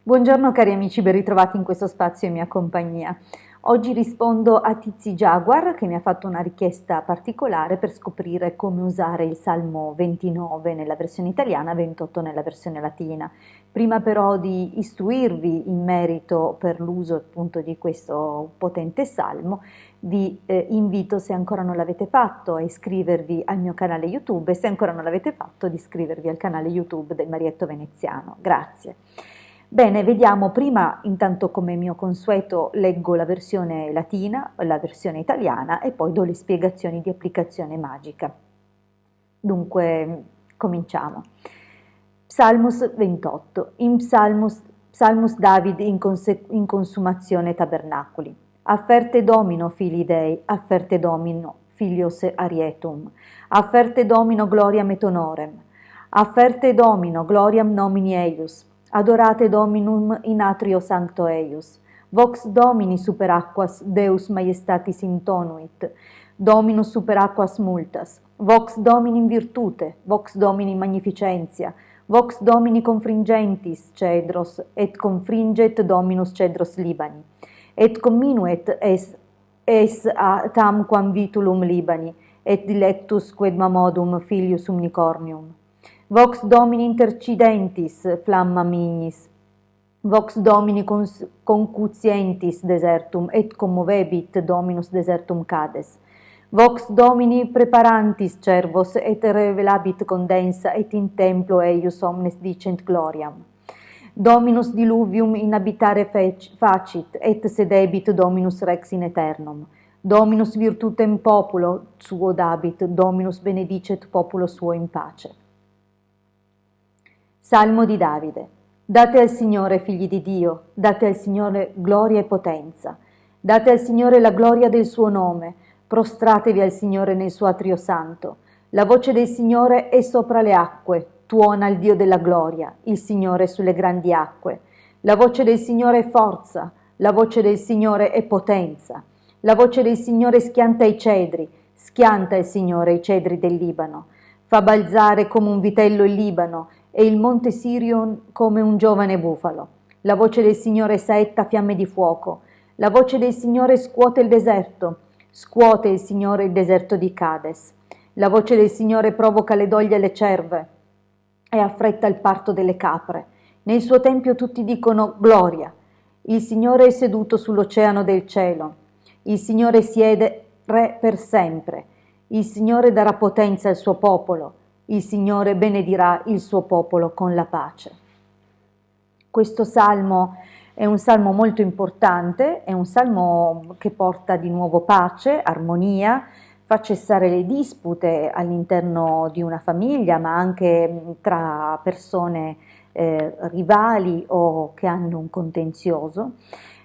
Buongiorno cari amici, ben ritrovati in questo spazio in mia compagnia. Oggi rispondo a Tizi Jaguar che mi ha fatto una richiesta particolare per scoprire come usare il Salmo 29 nella versione italiana, 28 nella versione latina. Prima però di istruirvi in merito per l'uso appunto di questo potente salmo, vi invito, se ancora non l'avete fatto, a iscrivervi al mio canale YouTube e se ancora non l'avete fatto, di iscrivervi al canale YouTube del Marietto Veneziano. Grazie. Bene, vediamo prima, intanto come mio consueto, leggo la versione latina, la versione italiana e poi do le spiegazioni di applicazione magica. Dunque, cominciamo. Psalmus 28. In Psalmus David in consumazione tabernaculi. Afferte Domino, fili Dei, afferte Domino, filios arietum, afferte Domino gloriam et honorem, afferte Domino gloriam nomini eius, adorate Dominum in atrio sancto eius, vox Domini super aquas Deus majestatis intonuit, Dominus super aquas multas, vox Domini in virtute, vox Domini in magnificentia, vox Domini confringentis cedros, et confringet Dominus cedros Libani, et comminuet es a tam quam vitulum Libani, et dilectus quid mamodum filius unicornium. Vox Domini intercidentis flamma mignis, vox Domini concutientis desertum, et commovebit Dominus desertum cades. Vox Domini preparantis cervos, et revelabit condensa, et in templo eius omnes dicent gloriam. Dominus diluvium in habitare facit, et sedebit Dominus rex in aeternum. Dominus virtutem populo suo dabit, Dominus benedicet populo suo in pace. Salmo di Davide. Date al Signore, figli di Dio, date al Signore gloria e potenza. Date al Signore la gloria del suo nome, prostratevi al Signore nel suo atrio santo. La voce del Signore è sopra le acque, tuona il Dio della gloria, il Signore sulle grandi acque. La voce del Signore è forza, la voce del Signore è potenza. La voce del Signore schianta i cedri, schianta il Signore i cedri del Libano. Fa balzare come un vitello il Libano e il monte Sirion come un giovane bufalo. La voce del Signore saetta fiamme di fuoco. La voce del Signore scuote il deserto. Scuote il Signore il deserto di Cades. La voce del Signore provoca le doglie alle cerve e affretta il parto delle capre. Nel suo tempio tutti dicono gloria. Il Signore è seduto sull'oceano del cielo. Il Signore siede re per sempre. Il Signore darà potenza al suo popolo. Il Signore benedirà il suo popolo con la pace. Questo salmo è un salmo molto importante, è un salmo che porta di nuovo pace, armonia, fa cessare le dispute all'interno di una famiglia, ma anche tra persone rivali o che hanno un contenzioso.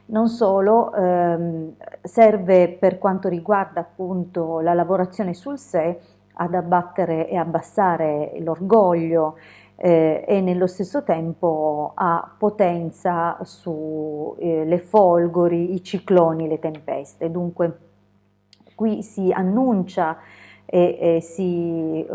Non solo, serve per quanto riguarda appunto la lavorazione sul sé ad abbattere e abbassare l'orgoglio e nello stesso tempo ha potenza su le folgori, i cicloni, le tempeste. Dunque qui si annuncia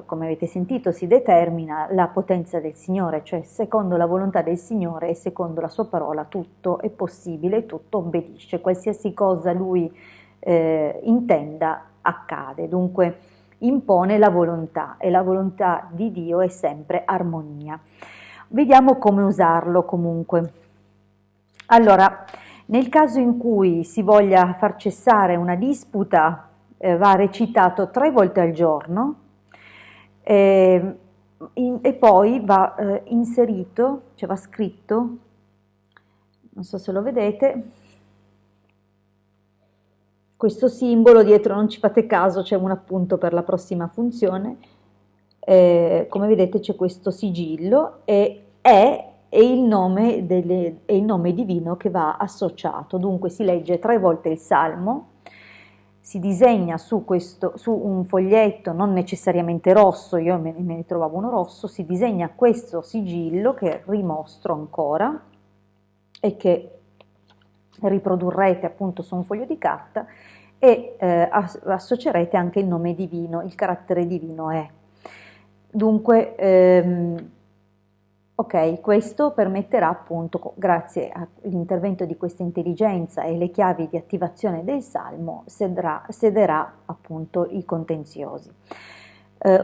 come avete sentito, si determina la potenza del Signore, cioè secondo la volontà del Signore e secondo la sua parola tutto è possibile, tutto obbedisce, qualsiasi cosa Lui intenda accade. Dunque impone la volontà e la volontà di Dio è sempre armonia. Vediamo come usarlo comunque. Allora, nel caso in cui si voglia far cessare una disputa, va recitato 3 volte al giorno e poi va inserito, cioè va scritto, non so se lo vedete, questo simbolo dietro, non ci fate caso, c'è un appunto per la prossima funzione, come vedete c'è questo sigillo e il nome divino che va associato, dunque si legge 3 volte il salmo, si disegna su un foglietto, non necessariamente rosso, io me ne trovavo uno rosso, si disegna questo sigillo che rimostro ancora e che riprodurrete appunto su un foglio di carta e associerete anche il nome divino, il carattere divino è. Dunque Ok, questo permetterà appunto, grazie all'intervento di questa intelligenza e le chiavi di attivazione del salmo, sederà appunto i contenziosi.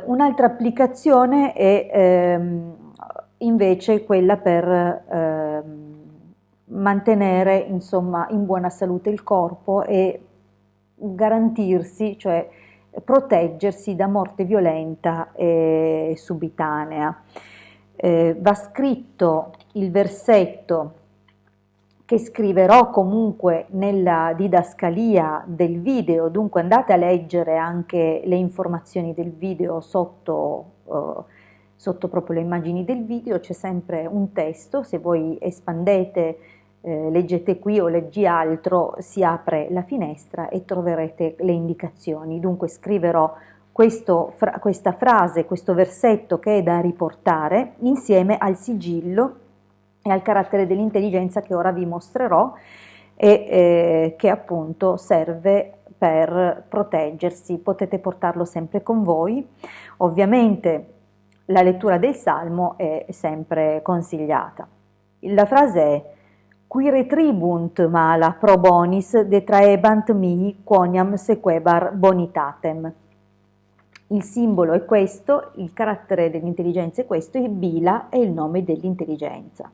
Un'altra applicazione è invece quella per mantenere insomma in buona salute il corpo e garantirsi, cioè proteggersi da morte violenta e subitanea. Va scritto il versetto che scriverò comunque nella didascalia del video, dunque andate a leggere anche le informazioni del video sotto proprio le immagini del video, c'è sempre un testo, se voi espandete, leggete qui o leggi altro, si apre la finestra e troverete le indicazioni. Dunque scriverò questa frase, questo versetto che è da riportare insieme al sigillo e al carattere dell'intelligenza che ora vi mostrerò e che appunto serve per proteggersi. Potete portarlo sempre con voi. Ovviamente la lettura del Salmo è sempre consigliata. La frase è: Qui retribunt mala pro bonis detraebant mihi quoniam sequebar bonitatem. Il simbolo è questo, il carattere dell'intelligenza è questo e Bila è il nome dell'intelligenza.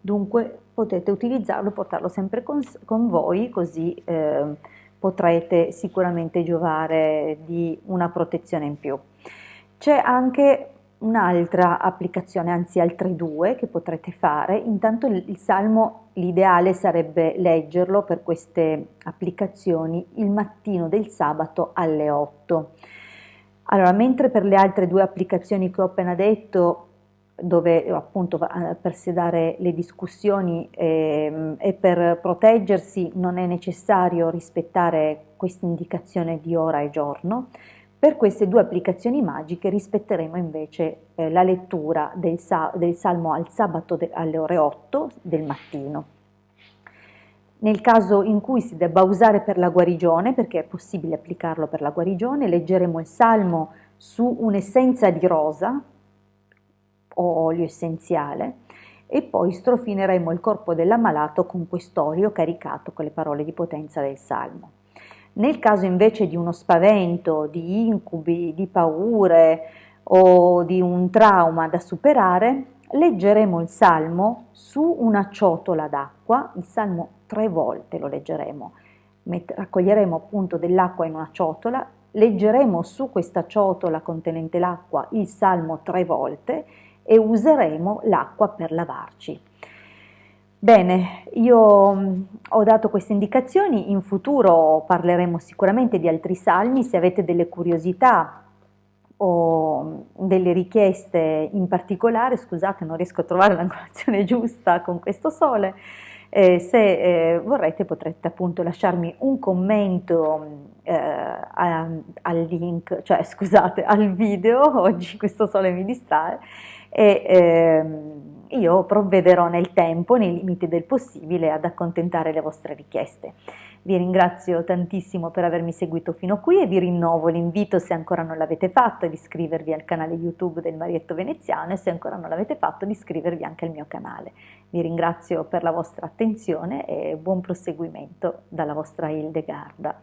Dunque potete utilizzarlo, portarlo sempre con voi, così potrete sicuramente giovare di una protezione in più. C'è anche un'altra applicazione, anzi altre due che potrete fare. Intanto il Salmo, l'ideale sarebbe leggerlo per queste applicazioni il mattino del sabato alle 8. Allora, mentre per le altre due applicazioni che ho appena detto, dove appunto per sedare le discussioni e per proteggersi non è necessario rispettare questa indicazione di ora e giorno, per queste due applicazioni magiche rispetteremo invece la lettura del Salmo al sabato alle ore 8 del mattino. Nel caso in cui si debba usare per la guarigione, perché è possibile applicarlo per la guarigione, leggeremo il Salmo su un'essenza di rosa o olio essenziale e poi strofineremo il corpo dell'ammalato con quest'olio caricato con le parole di potenza del Salmo. Nel caso invece di uno spavento, di incubi, di paure o di un trauma da superare, leggeremo il Salmo su una ciotola d'acqua, il Salmo 3 volte lo leggeremo, raccoglieremo appunto dell'acqua in una ciotola, leggeremo su questa ciotola contenente l'acqua il Salmo 3 volte e useremo l'acqua per lavarci. Bene, io ho dato queste indicazioni, in futuro parleremo sicuramente di altri salmi, se avete delle curiosità o delle richieste in particolare, scusate non riesco a trovare l'angolazione giusta con questo sole, se vorrete potrete appunto lasciarmi un commento al link, cioè scusate, al video, oggi questo sole mi distrae, e io provvederò nel tempo, nei limiti del possibile, ad accontentare le vostre richieste. Vi ringrazio tantissimo per avermi seguito fino qui e vi rinnovo l'invito, se ancora non l'avete fatto, di iscrivervi al canale YouTube del Marietto Veneziano e se ancora non l'avete fatto di iscrivervi anche al mio canale. Vi ringrazio per la vostra attenzione e buon proseguimento dalla vostra Hildegarda.